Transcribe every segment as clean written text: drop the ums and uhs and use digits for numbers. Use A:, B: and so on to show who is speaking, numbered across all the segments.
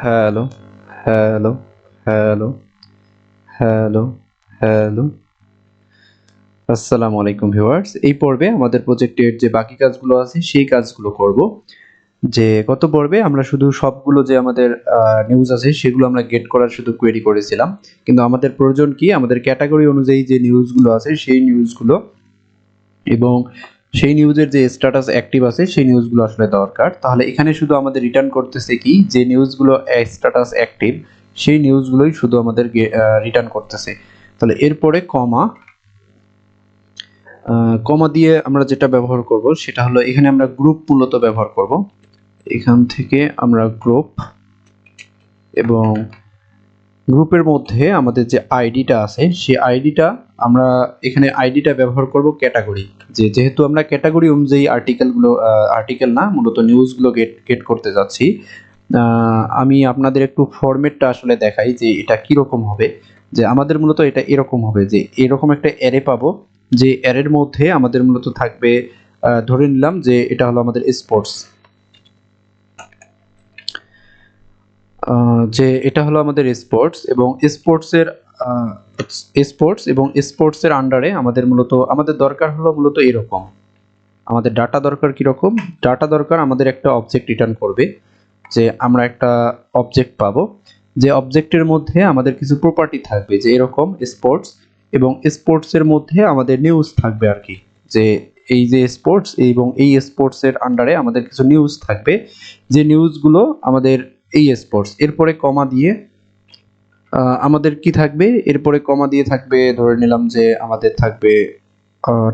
A: Hello, hello, hello, hello, hello. আসসালামু আলাইকুম viewers. এই পর্বে আমাদের প্রজেক্টের যে বাকি কাজগুলো আছে সেই কাজগুলো করব। যে গত পর্বে আমরা শুধু সবগুলো যে আমাদের নিউজ আছে সেগুলো আমরা গেট করার শুধু কোয়েরি করেছিলাম। কিন্তু আমাদের প্রয়োজন কি? আমাদের ক্যাটেগরি অনুযায়ী যে নিউজগুলো আছে সেই নিউজগুলো এবং সেই নিউজের যে স্ট্যাটাস অ্যাক্টিভ আছে সেই নিউজগুলো আসলে দরকার। তাহলে এখানে শুধু আমাদের রিটার্ন করতেছে কি যে নিউজগুলো স্ট্যাটাস অ্যাক্টিভ সেই নিউজগুলোই শুধু আমাদেরকে রিটার্ন করতেছে। তাহলে এরপরে কমা দিয়ে আমরা যেটা ব্যবহার করব সেটা হলো এখানে আমরা গ্রুপ মূলত ব্যবহার করব। এখান থেকে আমরা গ্রুপ এবং গ্রুপের মধ্যে আমাদের যে আইডিটা আছে সেই আইডিটা আমরা এখানে আইডিটা ব্যবহার করব ক্যাটাগরি। যেহেতু আমরা ক্যাটাগরি অনুযায়ী আর্টিকেল না মূলত নিউজগুলো গেট করতে যাচ্ছি। আমি আপনাদের একটু ফরম্যাটটা আসলে দেখাই যে এটা কিরকম হবে। যে আমাদের মূলত এটা এরকম হবে যে এরকম একটা অ্যারে পাবো, যে অ্যারের মধ্যে আমাদের মূলত থাকবে ধরে নিলাম যে এটা হলো আমাদের স্পোর্টস, যে এটা হলো আমাদের স্পোর্টস এবং স্পোর্টসের আন্ডারে আমাদের আমাদের দরকার হলো মূলত এরকম। আমাদের ডাটা দরকার কিরকম? ডাটা দরকার আমাদের একটা অবজেক্ট রিটার্ন করবে, যে আমরা একটা অবজেক্ট পাবো, যে অবজেক্টের মধ্যে আমাদের কিছু প্রপার্টি থাকবে যে এরকম স্পোর্টস, এবং স্পোর্টসের মধ্যে আমাদের নিউজ থাকবে আর কি। যে এই যে স্পোর্টস এবং এই স্পোর্টসের আন্ডারে আমাদের কিছু নিউজ থাকবে, যে নিউজগুলো আমাদের এই স্পোর্টস এরপরে কমা দিয়ে আমাদের কি থাকবে, এরপরে কমা দিয়ে থাকবে ধরে নিলাম যে আমাদের থাকবে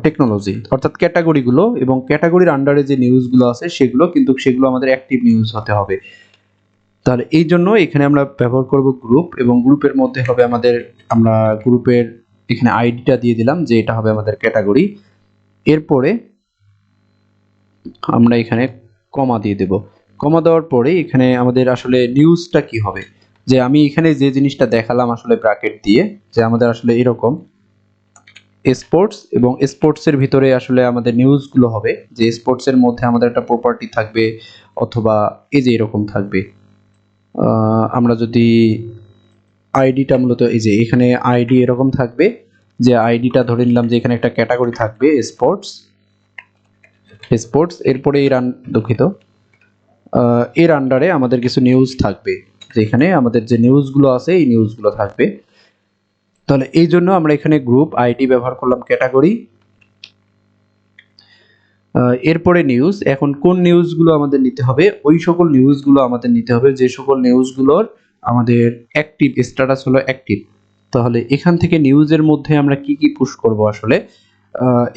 A: টেকনোলজি, অর্থাৎ ক্যাটাগরিগুলো এবং ক্যাটাগরির আন্ডারে যে নিউজগুলো আছে সেগুলো, কিন্তু সেগুলো আমাদের অ্যাক্টিভ নিউজ হতে হবে। তাহলে এই জন্য এখানে আমরা ব্যবহার করব গ্রুপ, এবং গ্রুপের মধ্যে হবে আমরা গ্রুপের এখানে আইডিটা দিয়ে দিলাম যে এটা হবে আমাদের ক্যাটাগরি। এরপরে আমরা এখানে কমা দিয়ে দেব। কমা দেওয়ার পরে এখানে আমাদের আসলে নিউজটা কি হবে, যে আমি এখানে যে জিনিসটা দেখালাম আসলে ব্র্যাকেট দিয়ে, যে আমাদের আসলে এরকম স্পোর্টস এবং স্পোর্টসের ভিতরে আসলে আমাদের নিউজগুলো হবে, যে স্পোর্টসের মধ্যে আমাদের একটা প্রপার্টি থাকবে অথবা এই যে এরকম থাকবে। আমরা যদি আইডিটা মূলত এই যে এখানে আইডি এরকম থাকবে, যে আইডিটা ধরে নিলাম যে এখানে একটা ক্যাটাগরি থাকবে স্পোর্টস। এরপরে দুঃখিত, এর আন্ডারে আমাদের কিছু নিউজ থাকবে, যেখানে আমাদের যে নিউজগুলো আছে এই নিউজগুলো থাকবে। তাহলে এই জন্য আমরা এখানে গ্রুপ আইডি ব্যবহার করলাম ক্যাটাগরি। এরপরে নিউজ, এখন কোন নিউজগুলো আমাদের নিতে হবে? ওই সকল নিউজগুলো আমাদের নিতে হবে যে সকল নিউজগুলোর আমাদের অ্যাক্টিভ স্ট্যাটাস হলো অ্যাক্টিভ। তাহলে এখান থেকে নিউজের মধ্যে আমরা কি কি পুশ করব আসলে?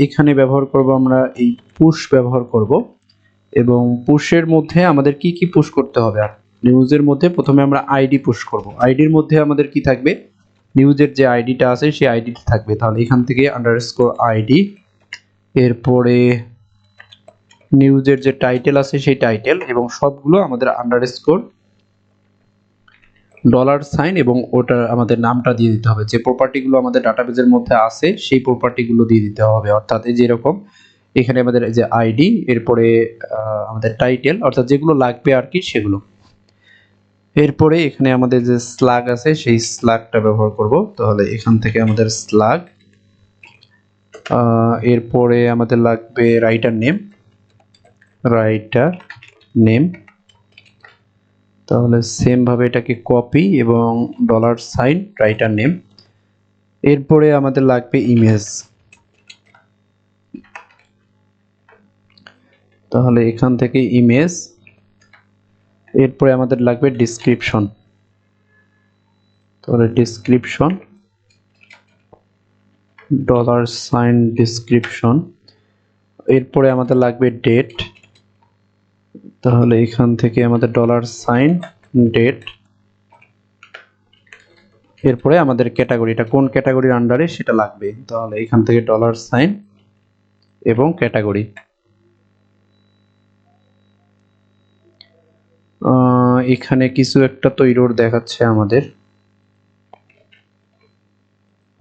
A: এখানে ব্যবহার করব আমরা এই পুশ ব্যবহার করব, এবং পুশের মধ্যে আমাদের কি কি পুশ করতে হবে? আর নিউজের মধ্যে প্রথমে আমরা আইডি পুশ করব। আইডির মধ্যে আমাদের কি থাকবে? নিউজের যে আইডিটা আছে সেই আইডিটা থাকবে। তাহলে এখান থেকে আন্ডারস্কোর আইডি, এরপরে নিউজের যে টাইটেল আছে সেই টাইটেল, এবং সবগুলো আমাদের আন্ডারস্কোর ডলার সাইন, এবং ওটা আমাদের নামটা দিয়ে দিতে হবে, যে প্রপার্টিগুলো আমাদের ডাটাবেজের মধ্যে আছে সেই প্রপার্টিগুলো দিয়ে দিতে হবে। অর্থাৎ এই যে এরকম এখানে আমাদের যে আইডি, এরপরে আমাদের টাইটেল, অর্থাৎ যেগুলো লাগবে আর কি সেগুলো। এরপরে এখানে আমাদের যে স্ল্যাগ আছে সেই স্ল্যাগটা ব্যবহার করব। তাহলে এখান থেকে আমাদের স্ল্যাগ, এরপরে আমাদের লাগবে রাইটার নেম। তাহলে সেম ভাবে এটাকে কপি এবং ডলার সাইন রাইটার নেম। এরপরে আমাদের লাগবে ইমেজ, তাহলে এখান থেকে ইমেজ। এরপরে আমাদের লাগবে ডিসক্রিপশন, তাহলে ডিসক্রিপশন ডলার সাইন ডিসক্রিপশন। এরপরে আমাদের লাগবে ডেট, তাহলে এখান থেকে আমাদের ডলার সাইন ডেট। এরপরে আমাদের ক্যাটাগরিটা কোন ক্যাটাগরির আন্ডারে সেটা লাগবে, তাহলে এখান থেকে ডলার সাইন এবং ক্যাটাগরি। এখানে কিছু একটা তো এরর দেখাচ্ছে আমাদের।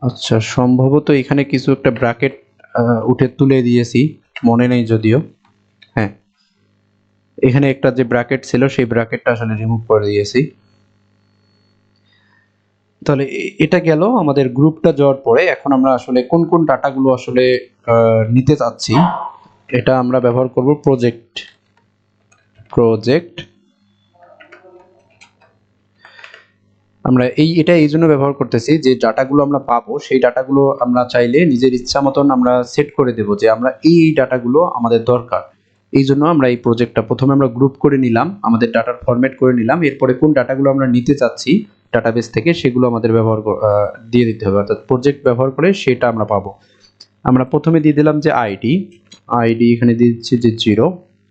A: আচ্ছা, সম্ভবত এখানে কিছু একটা ব্র্যাকেট তুলে দিয়েছি, মনে নেই যদিও। হ্যাঁ, এখানে একটা যে ব্র্যাকেট ছিল সেই ব্র্যাকেটটা আসলে রিমুভ করে দিয়েছি। তাহলে এটা গেল আমাদের গ্রুপটা যাওয়ার পরে। এখন আমরা আসলে কোন কোন ডাটাগুলো আসলে নিতে চাচ্ছি, এটা আমরা ব্যবহার করব প্রজেক্ট। আমরা এটা এই জন্য ব্যবহার করতেছি যে ডাটাগুলো আমরা পাবো সেই ডাটাগুলো আমরা চাইলে নিজের ইচ্ছা মতন আমরা সেট করে দেব যে আমরা এই ডাটাগুলো আমাদের দরকার। এই জন্য আমরা এই প্রজেক্টটা প্রথমে আমরা গ্রুপ করে নিলাম, আমাদের ডাটার ফরম্যাট করে নিলাম, এরপরে কোন ডাটাগুলো আমরা নিতে চাচ্ছি ডাটাবেস থেকে সেগুলো আমাদের দিয়ে দিতে হবে, অর্থাৎ প্রজেক্ট ব্যবহার করে সেটা আমরা পাবো। আমরা প্রথমে দিয়ে দিলাম যে আইডি এখানে দিয়ে দিচ্ছি যে 0।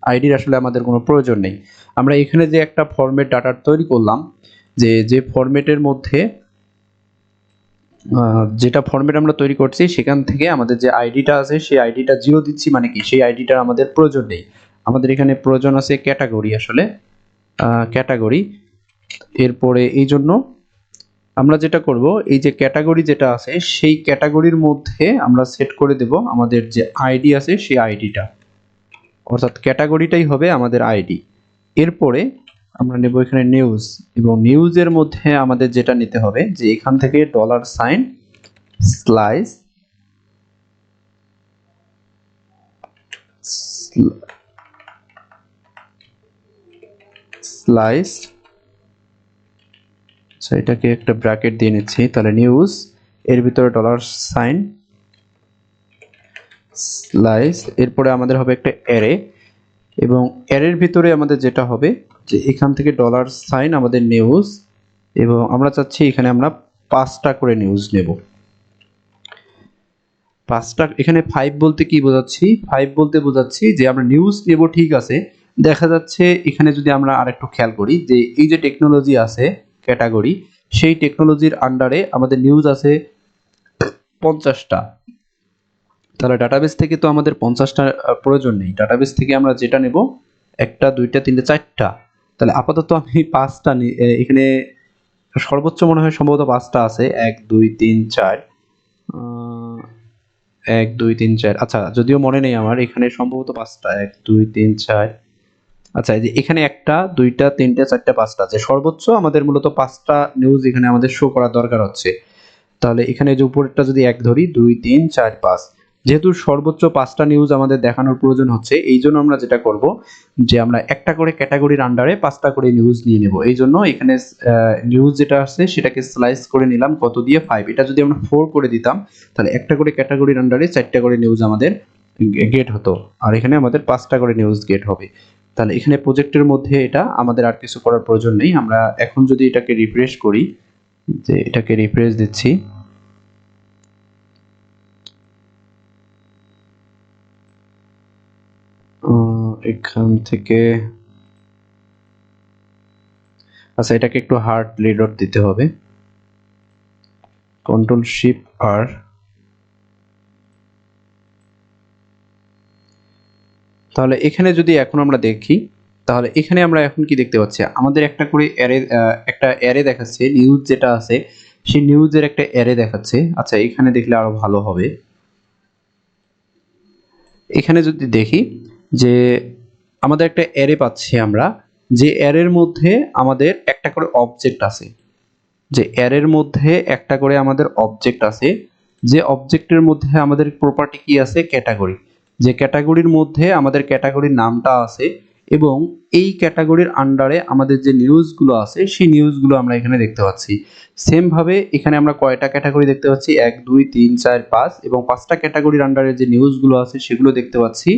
A: আইডির আসলে আমাদের কোনো প্রয়োজন নেই। আমরা এখানে যে একটা ফরম্যাট ডাটার তৈরি করলাম, যে ফরম্যাটের মধ্যে যেটা ফরম্যাট আমরা তৈরি করছি সেখান থেকে আমাদের যে আইডিটা আছে সেই আইডিটা 0 দিচ্ছি, মানে কি সেই আইডিটার আমাদের প্রয়োজন নেই। আমাদের এখানে প্রয়োজন আছে ক্যাটাগরি, আসলে ক্যাটাগরি। এরপরে এই জন্য আমরা যেটা করব, এই যে ক্যাটাগরি যেটা আছে সেই ক্যাটাগরির মধ্যে আমরা সেট করে দেব আমাদের যে আইডি আছে সেই আইডিটা, অর্থাৎ ক্যাটাগরিটাই হবে আমাদের আইডি। এরপরে আমরা নেব এখানে নিউজ, এবং নিউজের মধ্যে আমাদের যেটা নিতে হবে যে এখান থেকে $সাইন স্লাইস, এটাকে একটা ব্র্যাকেট দিয়ে নিচ্ছি, তাহলে নিউজ এর ভিতরে $সাইন স্লাইস। এরপরে আমাদের হবে একটা অ্যারে, এবং অ্যারের ভিতরে আমাদের যেটা হবে যে এখান থেকে $সাইন আমাদের নিউজ, এবং আমরা চাচ্ছি এখানে আমরা 5টা করে নিউজ নেব। 5টা, এখানে 5 বলতে কি বোঝাচ্ছি? 5 বলতে বোঝাচ্ছি যে আমরা নিউজ নেব, ঠিক আছে। দেখা যাচ্ছে এখানে যদি আমরা আরেকটু খেয়াল করি যে এই যে টেকনোলজি আছে ক্যাটাগরি, সেই টেকনোলজির আন্ডারে আমাদের নিউজ আছে 50টা। তাহলে ডাটাবেস থেকে তো আমাদের 50টা প্রয়োজন নেই, ডাটাবেস থেকে আমরা যেটা নেব 1টা 2টা 3টে 4টা। তাহলে আপাতত আমি 5টা এখানে সর্বোচ্চ মনে হয় সম্ভবত 5টা আছে, 1 2 3 4, 1 2 3 4, আচ্ছা যদিও মনে নেই আমার, এখানে সম্ভবত 5টা, 1 2 3 4। আচ্ছা, এই যে এখানে 1টা 2টা 3টে 4টে 5টা আছে, সর্বোচ্চ আমাদের মূলত 5টা নিউজ এখানে আমাদের শো করা দরকার হচ্ছে। তাহলে এখানে যে উপরেরটা যদি 1 ধরি, 2 3 4 5, যেহেতু সর্বোচ্চ 5টা নিউজ আমাদের দেখানোর প্রয়োজন হচ্ছে, এই জন্য আমরা যেটা করব যে আমরা একটা করে ক্যাটাগরির আন্ডারে 5টা করে নিউজ নিয়ে নেব। এই জন্য এখানে নিউজ যেটা আছে সেটাকে স্লাইস করে নিলাম কত দিয়ে, 5। এটা যদি আমরা 4 করে দিতাম তাহলে একটা করে ক্যাটাগরির আন্ডারে 4টা করে নিউজ আমাদের গেট হতো, আর এখানে আমাদের 5টা করে নিউজ গেট হবে। তাহলে এখানে প্রজেক্টের মধ্যে এটা আমাদের আর কিছু করার প্রয়োজন নেই। আমরা এখন যদি এটাকে রিফ্রেশ করি, যে এটাকে রিফ্রেশ দিচ্ছি, এখান থেকে আচ্ছা এটাকে একটু হার্ড রিলোড দিতে হবে, Ctrl+Shift+R। তাহলে এখানে যদি এখন আমরা দেখি, তাহলে এখানে আমরা এখন কি দেখতে পাচ্ছি, আমাদের একটা করে অ্যারে দেখাচ্ছে, নিউজ যেটা আছে সেই নিউজের একটা অ্যারে দেখাচ্ছে। আচ্ছা এখানে দেখলে আরো ভালো হবে। এখানে যদি দেখি যে আমাদের একটা অ্যারে পাচ্ছি আমরা, যে অ্যারের মধ্যে আমাদের একটা করে অবজেক্ট আছে, যে অ্যারের মধ্যে একটা করে আমাদের অবজেক্ট আছে, যে অবজেক্টের মধ্যে আমাদের প্রপার্টি কি আছে, ক্যাটাগরি। যে ক্যাটাগরির মধ্যে আমাদের ক্যাটাগরির নামটা আছে, এবং এই ক্যাটাগরির আন্ডারে আমাদের যে নিউজগুলো আছে সেই নিউজগুলো আমরা এখানে দেখতে পাচ্ছি। সেম ভাবে এখানে আমরা কয়টা ক্যাটাগরি দেখতে পাচ্ছি, 1 2 3 4 5, এবং 5টা ক্যাটাগরির আন্ডারে যে নিউজগুলো আছে সেগুলো দেখতে পাচ্ছি,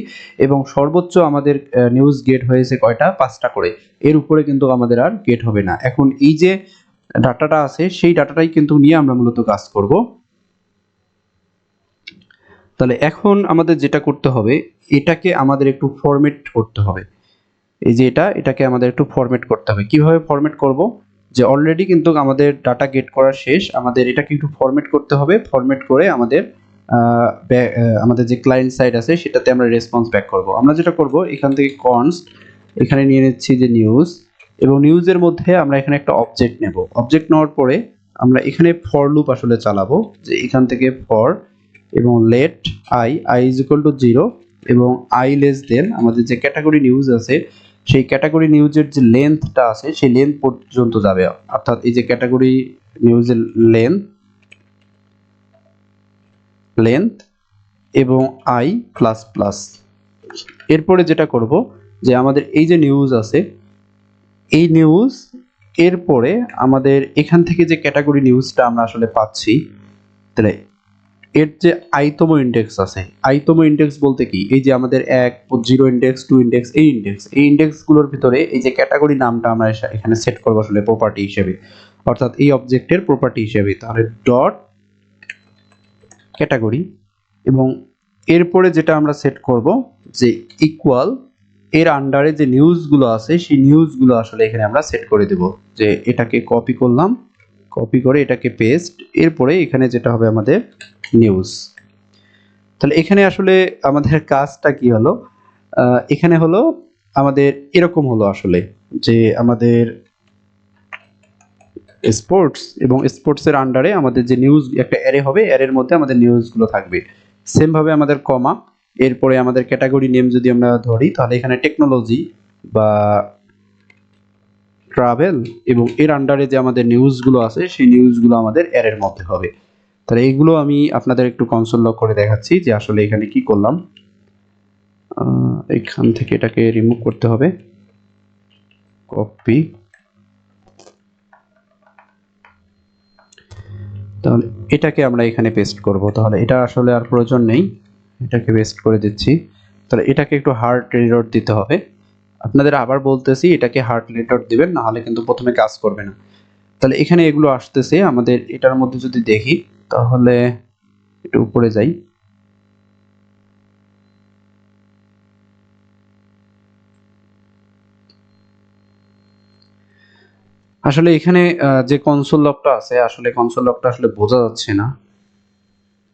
A: এবং সর্বোচ্চ আমাদের নিউজ গেট হয়েছে কয়টা, 5টা করে। এর উপরে কিন্তু আমাদের আর গেট হবে না। এখন এই যে ডাটাটা আছে সেই ডাটাটাই কিন্তু নিয়ে আমরা মূলত কাজ করব। তাহলে এখন আমাদের যেটা করতে হবে, এটাকে আমাদের একটু ফরম্যাট করতে হবে। এই যে এটাকে আমাদের একটু ফরম্যাট করতে হবে। কিভাবে ফরম্যাট করব, যে অলরেডি কিন্তু আমাদের ডাটা গেট করা শেষ, আমাদের এটাকে একটু ফরম্যাট করতে হবে। ফরম্যাট করে আমাদের যে ক্লায়েন্ট সাইড আছে সেটাতে আমরা রেসপন্স ব্যাক করব। আমরা যেটা করব, এখান থেকে কনস্ট এখানে নিয়ে নিচ্ছি যে নিউজ, এবং নিউজের মধ্যে আমরা এখানে একটা অবজেক্ট নেব। অবজেক্ট নেওয়ার পরে আমরা এখানে ফর লুপ আসলে চালাবো, যে এখান থেকে ফর এবং let i is equal to 0, এবং i লেস দেন আমাদের যে ক্যাটাগরি নিউজ আছে সেই ক্যাটাগরি নিউজের যে লেন্থটা আছে সেই লেন্থ পর্যন্ত যাবে, অর্থাৎ এই যে ক্যাটাগরি নিউজের লেন্থ এবং আই প্লাস প্লাস। এরপরে যেটা করব যে আমাদের এই যে নিউজ আছে, এই নিউজ এরপরে আমাদের এখান থেকে যে ক্যাটাগরি নিউজটা আমরা আসলে পাচ্ছি, তাহলে এর যে আইতম ইন্ডেক্স আছে, আইতম ইন্ডেক্স বলতে কি, এই যে আমাদের 1 0 ইন্ডেক্স 2 ইন্ডেক্স, এই ইন্ডেক্সগুলোর ভিতরে এই যে ক্যাটাগরি নামটা আমরা এখানে সেট করব আসলে প্রপার্টি হিসেবে, অর্থাৎ এই অবজেক্টের প্রপার্টি হিসেবে। তাহলে ডট ক্যাটাগরি এবং এরপরে যেটা আমরা সেট করব যে ইকুয়াল এর আন্ডারে যে নিউজগুলো আছে সেই নিউজগুলো আসলে এখানে আমরা সেট করে দেব। যে এটাকে কপি করলাম, কপি করে এটাকে পেস্ট, এরপরে এখানে যেটা হবে আমাদের নিউজ। তাহলে এখানে আসলে আমাদের কাজটা কি হলো, এখানে হলো আমাদের এরকম হলো আসলে যে আমাদের স্পোর্টস এবং স্পোর্টসের আন্ডারে আমাদের যে নিউজ একটা অ্যারে হবে, অ্যারের মধ্যে আমাদের নিউজগুলো থাকবে। সেম ভাবে আমাদের কমা, এরপরে আমাদের ক্যাটাগরি নেম যদি আমরা ধরি তাহলে এখানে টেকনোলজি বা ট্রাভেল এবং এর আন্ডারে যে আমাদের নিউজগুলো আছে সেই নিউজগুলো আমাদের অ্যারের মধ্যে হবে। তাহলে এইগুলো আমি আপনাদের একটু কনসোল লগ করে দেখাচ্ছি যে আসলে এখানে কি করলাম। এখান থেকে এটাকে রিমুভ করতে হবে, কপি, তাহলে এটাকে আমরা এখানে পেস্ট করব। তাহলে এটা আসলে আর প্রয়োজন নেই, এটাকে পেস্ট করে দিচ্ছি। তাহলে এটাকে একটু হার্ড রিলোড দিতে হবে। আপনাদের আবার বলতেছি এটাকে হার্ড রিলোড দিবেন, না হলে কিন্তু প্রথমে কাজ করবে না। তাহলে এখানে এগুলো আসতেছে আমাদের, এটার মধ্যে যদি দেখি তাহলে একটু উপরে যাই, আসলে এখানে যে কনসোল লকটা আছে, আসলে কনসোল লকটা আসলে বোঝা যাচ্ছে না,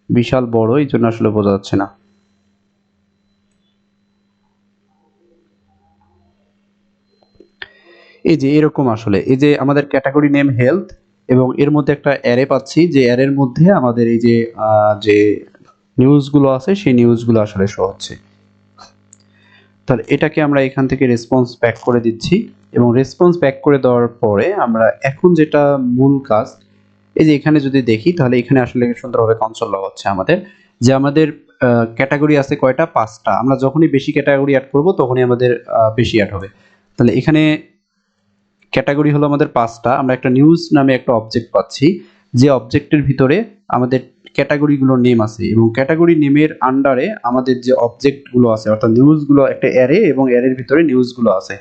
A: বিশাল বড়, এই জন্য আসলে বোঝা যাচ্ছে না। এই যে এরকম আসলে এই যে আমাদের ক্যাটাগরি নেম হেলথ এবং এর মধ্যে একটা অ্যারে পাচ্ছি, যে অ্যারের মধ্যে আমাদের এই যে যে নিউজগুলো আছে সেই নিউজগুলো আসলে শো হচ্ছে। তাহলে এটাকে আমরা এখান থেকে রেসপন্স ব্যাক করে দিচ্ছি এবং রেসপন্স ব্যাক করে দেওয়ার পরে আমরা এখন যেটা মূল কাজ, এই যে এখানে যদি দেখি তাহলে এখানে আসলে সুন্দরভাবে কনসোল লগ হচ্ছে আমাদের, যে আমাদের ক্যাটাগরি আছে কয়টা, 5টা। আমরা যখনই বেশি ক্যাটাগরি অ্যাড করব তখনই আমাদের বেশি অ্যাড হবে। তাহলে এখানে ক্যাটাগরি হলো আমাদের 5টা, আমরা একটা নিউজ নামে একটা অবজেক্ট পাচ্ছি, যে অবজেক্টের ভিতরে আমাদের ক্যাটাগরিগুলোর নেম আছে এবং ক্যাটাগরি নেমের আন্ডারে আমাদের যে অবজেক্টগুলো আছে অর্থাৎ নিউজগুলো একটা অ্যারে এবং অ্যারের ভিতরে নিউজগুলো আছে।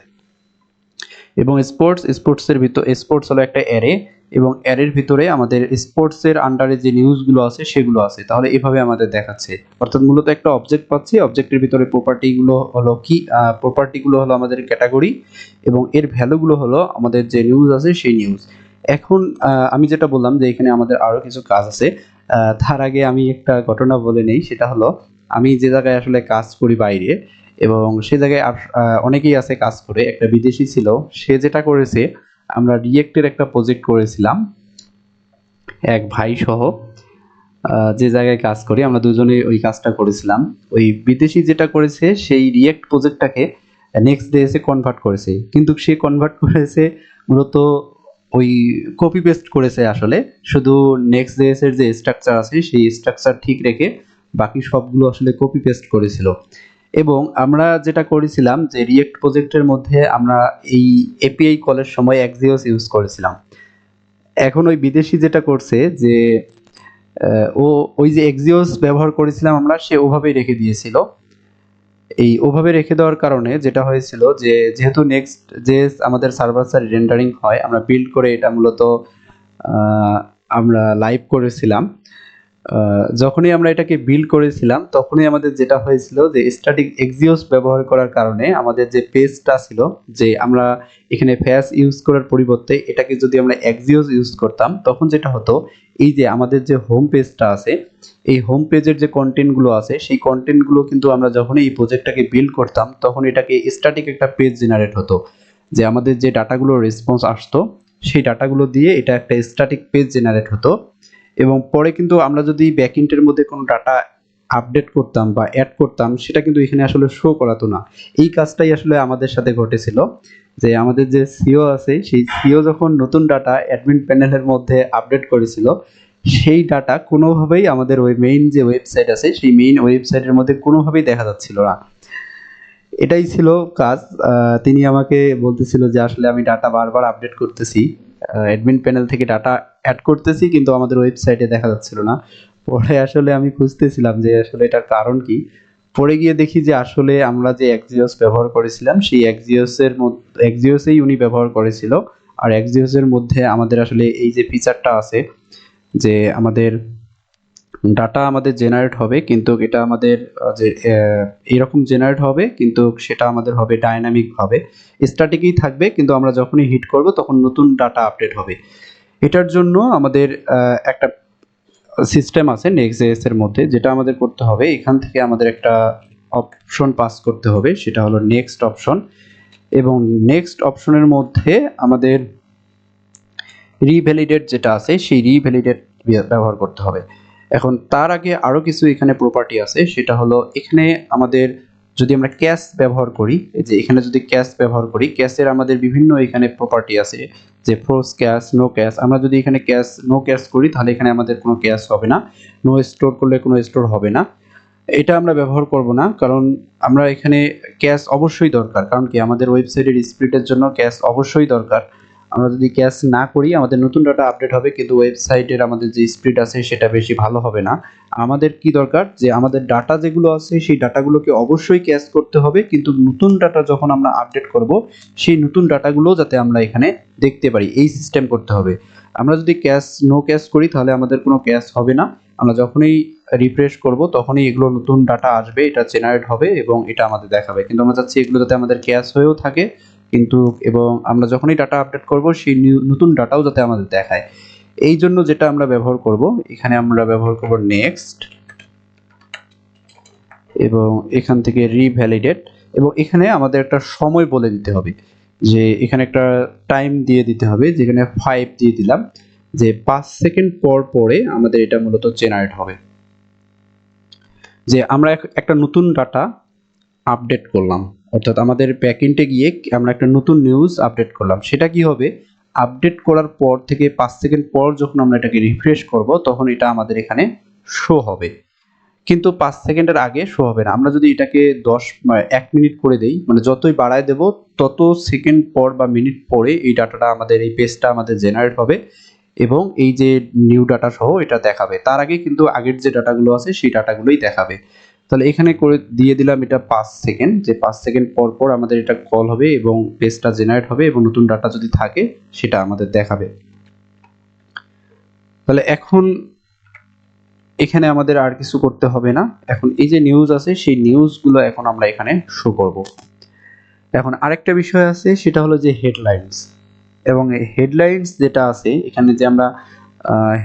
A: এবং স্পোর্টসের ভিতর, স্পোর্টস হলো একটা অ্যারে এবং অ্যারের ভিতরে আমাদের স্পোর্টসের আন্ডারে যে নিউজগুলো আছে সেগুলো আছে। তাহলে এভাবে আমাদের দেখাচ্ছে, অর্থাৎ মূলত একটা অবজেক্ট পাচ্ছি, অবজেক্টের ভিতরে প্রপার্টিগুলো হলো কি, প্রপার্টিগুলো হলো আমাদের ক্যাটাগরি এবং এর ভ্যালুগুলো হলো আমাদের যে নিউজ আছে সেই নিউজ। এখন আমি যেটা বললাম যে এখানে আমাদের আরো কিছু কাজ আছে, তার আগে আমি একটা ঘটনা বলে নেই। সেটা হলো আমি যে জায়গায় আসলে কাজ করি বাইরে, এবং সে জায়গায় অনেকেই আছে কাজ করে, একটা বিদেশি ছিল, সে যেটা করেছে, আমরা রিয়েক্টের একটা প্রজেক্ট করেছিলাম এক ভাই সহ, যে জায়গায় কাজ করি আমরা দুজনে ওই কাজটা করেছিলাম। ওই বিদেশি যেটা করেছে সেই রিয়েক্ট প্রজেক্টটাকে নেক্সট ডে এসে কনভার্ট করেছে, কিন্তু সে কনভার্ট করেছে মূলত ওই কপি পেস্ট করেছে আসলে, শুধু নেক্সট ডে এর যে স্ট্রাকচার আছে সেই স্ট্রাকচার ঠিক রেখে বাকি সবগুলো আসলে কপি পেস্ট করেছিল। এবং আমরা যেটা করেছিলাম যে রিয়েক্ট প্রজেক্টের মধ্যে আমরা এই এপিআই কলের সময় এক্সিওস ইউজ করেছিলাম। এখন ওই বিদেশি যেটা করছে যে ও ওই যে এক্সিওস ব্যবহার করেছিলাম আমরা, সে ওভাবেই রেখে দিয়েছিল। এই ওভাবে রেখে দেওয়ার কারণে যেটা হয়েছিল যে যেহেতু নেক্সট যে আমাদের সার্ভার সাইড রেন্ডারিং হয়, আমরা বিল্ড করে এটা মূলত আমরা লাইভ করেছিলাম। যখনই আমরা এটাকে বিল্ড করেছিলাম তখনই আমাদের যেটা হয়েছিল যে স্ট্যাটিক এক্সিওস ব্যবহার করার কারণে আমাদের যে পেজটা ছিল, যে আমরা এখানে ফ্যাস ইউজ করার পরিবর্তে এটাকে যদি আমরা এক্সিওস ইউজ করতাম, তখন যেটা হতো এই যে আমাদের যে হোম পেজটা আছে, এই হোম পেজের যে কন্টেন্টগুলো আছে সেই কন্টেন্টগুলো কিন্তু আমরা যখন এই প্রজেক্টটাকে বিল্ড করতাম তখন এটাকে স্ট্যাটিক একটা পেজ জেনারেট হতো, যে আমাদের যে ডাটাগুলো রেসপন্স আসতো সেই ডাটাগুলো দিয়ে এটা একটা স্ট্যাটিক পেজ জেনারেট হতো। এবং পরে কিন্তু আমরা যদি ব্যাকএন্ডের মধ্যে কোনো ডাটা আপডেট করতাম বা অ্যাড করতাম সেটা কিন্তু এখানে আসলে শো করাতো না। এই কাজটাই আসলে আমাদের সাথে ঘটেছিল যে আমাদের যে সিও আছে সেই সিও যখন নতুন ডাটা অ্যাডমিন প্যানেলের মধ্যে আপডেট করেছিল সেই ডাটা কোনোভাবেই আমাদের ওই মেইন যে ওয়েবসাইট আছে সেই মেইন ওয়েবসাইটের মধ্যে কোনোভাবেই দেখা যাচ্ছিল না। এটাই ছিল কাজ। তিনি আমাকে বলতেছিল যে আসলে আমি ডাটা বারবার আপডেট করতেছি, অ্যাডমিন প্যানেল থেকে ডাটা অ্যাড করতেছি কিন্তু আমাদের ওয়েবসাইটে দেখা যাচ্ছিল না। পরে আসলে আমি খুঁজতেছিলাম যে আসলে এটার কারণ কি। পরে গিয়ে দেখি যে আসলে আমরা যে এক্সিওস ব্যবহার করেছিলাম সেই এক্সিওসেই উনি ব্যবহার করেছিল। আর এক্সিওসের মধ্যে আমাদের আসলে এই যে ফিচারটা আছে যে আমাদের ডাটা আমাদের জেনারেট হবে কিন্তু এটা আমাদের যে এরকম জেনারেট হবে কিন্তু সেটা আমাদের হবে ডাইনামিক ভাবে, স্ট্যাটিকই থাকবে কিন্তু আমরা যখনই হিট করব তখন নতুন ডাটা আপডেট হবে। এটার জন্য আমাদের একটা সিস্টেম আছে নেক্সট.js এর মধ্যে, যেটা আমাদের করতে হবে এখান থেকে আমাদের একটা অপশন পাস করতে হবে, সেটা হলো নেক্সট অপশন। এবং নেক্সট অপশনের মধ্যে আমাদের রিভ্যালিডেট যেটা আছে সেই রিভ্যালিডেট ব্যবহার করতে হবে। এখন তার আগে আরো কিছু এখানে প্রপার্টি আছে, সেটা হলো এখানে আমাদের যদি আমরা ক্যাশ ব্যবহার করি, এই যে এখানে যদি ক্যাশ ব্যবহার করি, ক্যাশের আমাদের বিভিন্ন এখানে প্রপার্টি আছে যে ফ্রোজ ক্যাশ, নো ক্যাশ। আমরা যদি এখানে ক্যাশ নো ক্যাশ করি তাহলে এখানে আমাদের কোনো ক্যাশ হবে না, নো স্টোর করলে কোনো স্টোর হবে না। এটা আমরা ব্যবহার করব না, কারণ আমরা এখানে ক্যাশ অবশ্যই দরকার। কারণ কি আমাদের ওয়েবসাইটের স্পিডের জন্য ক্যাশ অবশ্যই দরকার। আমরা যদি ক্যাশ না করি আমাদের নতুন ডাটা আপডেট হবে কিন্তু ওয়েবসাইটের আমাদের যে স্পিড আছে সেটা বেশি ভালো হবে না। আমাদের কি দরকার যে আমাদের ডাটা যেগুলো আছে সেই ডাটাগুলোকে অবশ্যই ক্যাশ করতে হবে, কিন্তু নতুন ডাটা যখন আমরা আপডেট করব সেই নতুন ডাটাগুলো যাতে আমরা এখানে দেখতে পারি এই সিস্টেম করতে হবে। আমরা যদি নো ক্যাশ করি তাহলে আমাদের কোনো ক্যাশ হবে না। আমরা যখনই রিফ্রেশ করব তখনই এগুলো নতুন ডাটা আসবে, এটা জেনারেট হবে এবং এটা আমাদের দেখাবে। কিন্তু আমরা চাচ্ছি এগুলো যাতে আমাদের ক্যাশ হয়েও থাকে কিন্তু, এবং আমরা যখনই ডাটা আপডেট করব সেই নতুন ডাটাও যাতে আমাদের দেখায়। এই জন্য যেটা আমরা ব্যবহার করব, এখানে আমরা ব্যবহার করব নেক্সট এবং এখান থেকে রিভ্যালিডেট। এবং এখানে আমাদের একটা সময় বলে দিতে হবে, যে এখানে একটা টাইম দিয়ে দিতে হবে, যেখানে 5 দিয়ে দিলাম, যে 5 সেকেন্ড পর পরে আমাদের এটা মূলত জেনারেট হবে। যে আমরা একটা নতুন ডাটা আপডেট করলাম, অর্থাৎ আমাদের ব্যাকএন্ডে গিয়ে আমরা একটা নতুন নিউজ আপডেট করলাম, সেটা কি হবে আপডেট করার পর থেকে 5 সেকেন্ড পর যখন আমরা এটাকে রিফ্রেশ করব তখন এটা আমাদের এখানে শো হবে, কিন্তু 5 সেকেন্ডের আগে শো হবে না। আমরা যদি এটাকে 1 মিনিট করে দেই, মানে যতই বাড়ায় দেব তত সেকেন্ড পর বা মিনিট পরে এই ডাটাটা আমাদের এই পেজটা আমাদের জেনারেট হবে এবং এই যে নিউ ডাটা সহ এটা দেখাবে। তার আগে কিন্তু আগের যে ডাটাগুলো আছে সেই ডাটাগুলোই দেখাবে। তাহলে এখানে করে দিয়ে দিলাম এটা 5 সেকেন্ড, যে 5 সেকেন্ড পর পর আমাদের এটা কল হবে এবং পেজটা জেনারেট হবে এবং নতুন ডাটা যদি থাকে সেটা আমাদের দেখাবে। তাহলে এখন এখানে আমাদের আর কিছু করতে হবে না। এখন এই যে নিউজ আছে সেই নিউজগুলো এখন আমরা এখানে শো করব। এখন আরেকটা বিষয় আছে, সেটা হলো যে হেডলাইনস। এবং এই হেডলাইনস যেটা আছে এখানে যে আমরা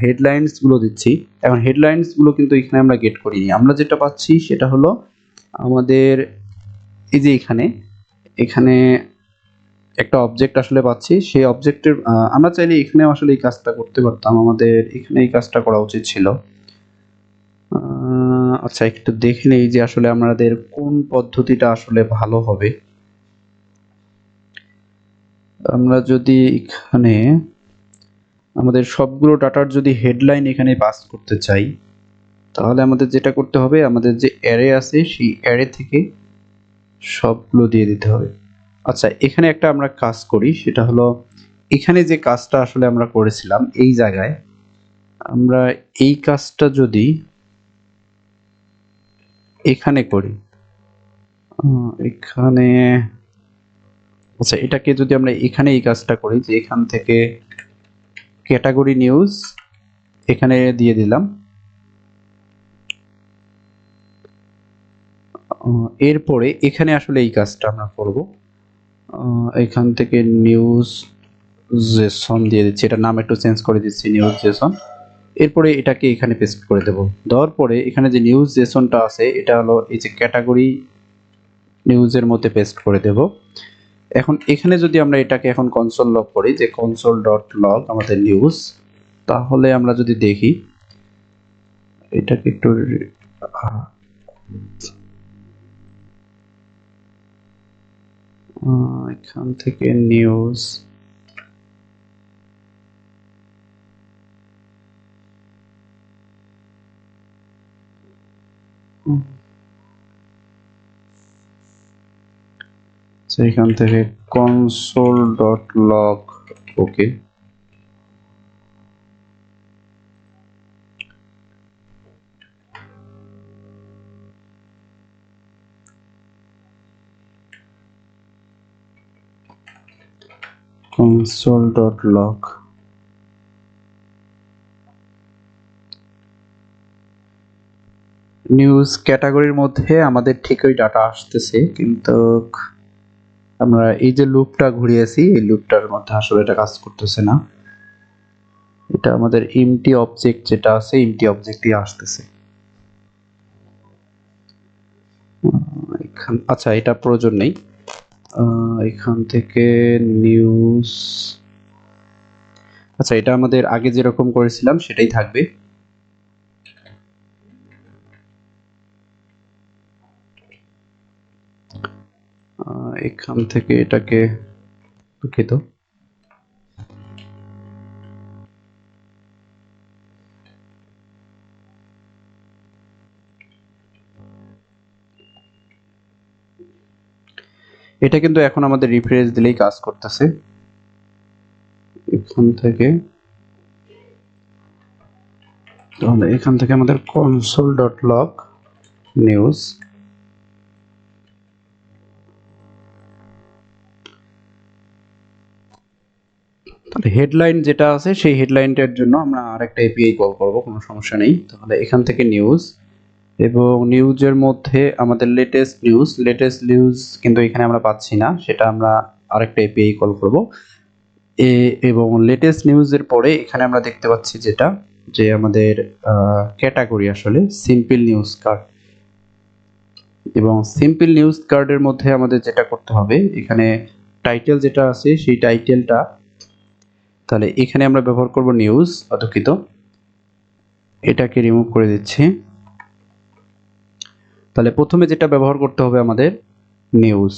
A: হেডলাইনস গুলো দিচ্ছি, এখন হেডলাইনস গুলো কিন্তু এখানে আমরা গেট করিনি। আমরা যেটা পাচ্ছি সেটা হলো আমাদের এই যে এখানে একটা অবজেক্ট আসলে পাচ্ছি, সেই অবজেক্টের আমরা চাইলে এখানে আসলে এই কাজটা করতে পারতাম, আমাদের এখানে এই কাজটা করা উচিত ছিল। আচ্ছা একটু দেখে নেই যে আসলে আমাদের কোন পদ্ধতিটা আসলে ভালো হবে। আমরা যদি এখানে আমাদের সবগুলো ডাটার যদি হেডলাইন এখানে পাস করতে চাই তাহলে আমাদের যেটা করতে হবে, আমাদের যে অ্যারে আছে সেই অ্যারে থেকে সবগুলো দিয়ে দিতে হবে। আচ্ছা এখানে একটা আমরা কাজ করি, সেটা হলো এখানে যে কাজটা আসলে আমরা করেছিলাম এই জায়গায় আমরা এই কাজটা যদি এখানে করি, এখানে আচ্ছা এটাকে যদি আমরা এখানে এই কাজটা করি যে এখান থেকে ক্যাটাগরি নিউজ এখানে দিয়ে দিলাম, এরপরে এখানে আসলে এই কাজটা আমরা করব, এখান থেকে নিউজ জেসন দিয়ে দিচ্ছি, এটা নাম একটু চেঞ্জ করে দিচ্ছি নিউজ জেসন। এরপরে এটাকে এখানে পেস্ট করে দেব, দেওয়ার পরে এখানে যে নিউজ জেসনটা আছে এটা হলো এই যে ক্যাটাগরি নিউজের মধ্যে পেস্ট করে দেব। এখন এখানে যদি আমরা এটাকে এখন কনসোল লগ করি, যে কনসোল ডট লগ আমাদের নিউজ, তাহলে আমরা যদি দেখি এটাকে একটু এখান থেকে নিউজ, এখান থেকে console.log, ওকে। console.log, নিউজ ক্যাটাগরির মধ্যে আমাদের ঠিক ওই ডাটা আসতেছে, কিন্তু আমরা এই যে লুপটা ঘুরিয়েছি এই লুপটার মধ্যে আসলে এটা কাজ করতেছে না। এটা আমাদের এমটি অবজেক্ট যেটা আছে এমটি অবজেক্টই আসতেছে। আচ্ছা, এটা প্রয়োজন নেই। এখান থেকে নিউজ, আচ্ছা এটা আমাদের আগে যেরকম করেছিলাম সেটাই থাকবে। এখান থেকে এটাকে, দুঃখিত, এটা কিন্তু এখন আমাদের রিফ্রেশ দিলেই কাজ করতেছে। এখান থেকে, তাহলে এখান থেকে আমাদের console.log নিউজ, তাহলে হেডলাইন যেটা আছে সেই হেডলাইনটার জন্য আমরা আরেকটা এপিআই কল করব, কোনো সমস্যা নেই। তাহলে এখান থেকে নিউজ, এবং নিউজের মধ্যে আমাদের লেটেস্ট নিউজ কিন্তু এখানে আমরা পাচ্ছি না, সেটা আমরা আরেকটা এপিআই কল করব। এবং লেটেস্ট নিউজের পরে এখানে আমরা দেখতে পাচ্ছি যেটা, যে আমাদের ক্যাটাগরি আসলে সিম্পল নিউজ কার্ড, এবং সিম্পল নিউজ কার্ডের মধ্যে আমাদের যেটা করতে হবে, এখানে টাইটেল যেটা আছে সেই টাইটেলটা, তাহলে এখানে আমরা ব্যবহার করব নিউজ, দুঃখিত, এটাকে রিমুভ করে দিচ্ছি। তাহলে প্রথমে যেটা ব্যবহার করতে হবে আমাদের নিউজ,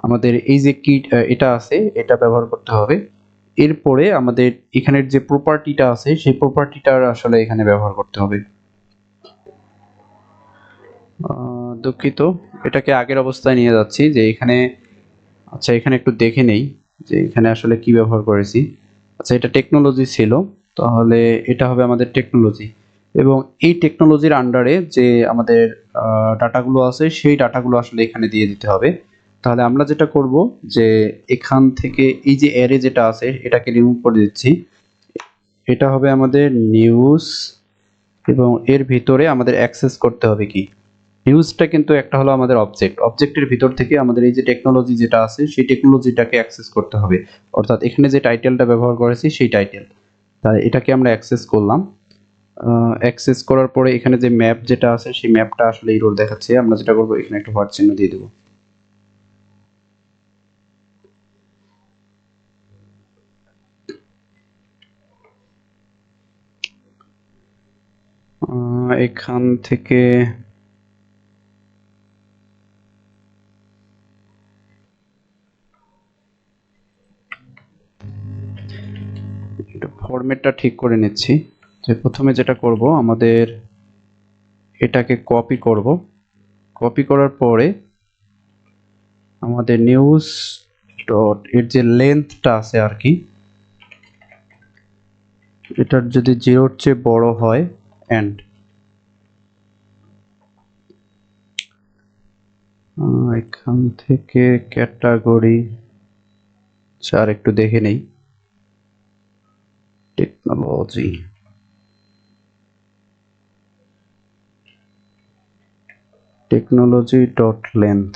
A: আমাদের এই যে কি এটা আছে এটা ব্যবহার করতে হবে। এরপরে আমাদের এখানের যে প্রপার্টিটা আছে সেই প্রপার্টিটার আসলে এখানে ব্যবহার করতে হবে। দুঃখিত, এটাকে আগের অবস্থায় নিয়ে যাচ্ছি, যে এখানে, আচ্ছা এখানে একটু দেখে নেই যে এখানে আসলে কি ব্যবহার করেছি। আচ্ছা এটা টেকনোলজি ছিল, তাহলে এটা হবে আমাদের টেকনোলজি, এবং এই টেকনোলজির আন্ডারে যে আমাদের ডাটাগুলো আছে সেই ডাটাগুলো আসলে এখানে দিয়ে দিতে হবে। তাহলে আমরা যেটা করব, যে এখান থেকে এই যে অ্যারে যেটা আছে এটাকে রিমুভ করে দিচ্ছি। এটা হবে আমাদের নিউজ, এবং এর ভিতরে আমাদের অ্যাক্সেস করতে হবে কি, নিউজটা কিন্তু একটা হলো আমাদের অবজেক্টের ভিতর থেকে আমাদের এই যে টেকনোলজি যেটা আছে সেই টেকনোলজিটাকে অ্যাক্সেস করতে হবে, অর্থাৎ এখানে যে টাইটেলটা ব্যবহার করেছি সেই টাইটেল। তাই এটাকে আমরা অ্যাক্সেস করলাম। অ্যাক্সেস করার পরে এখানে যে ম্যাপ যেটা আছে সেই ম্যাপটা আসলে এরর দেখাচ্ছে, আমরা যেটা করব এখানে একটা হোয়াট চিহ্ন দিয়ে দেব। এখান থেকে একটু ফরম্যাটটা ঠিক করে নিচ্ছি। যে প্রথমে যেটা করব, আমাদের এটাকে কপি করার পরে আমাদের নিউজ ডট এর যে লেন্থটা আছে আর কি, এটার যদি 0-র চেয়ে বড় হয় এন্ড, এখান থেকে ক্যাটাগরি, আর একটু দেখে নেই, টেকনোলজি ডট লেন্থ,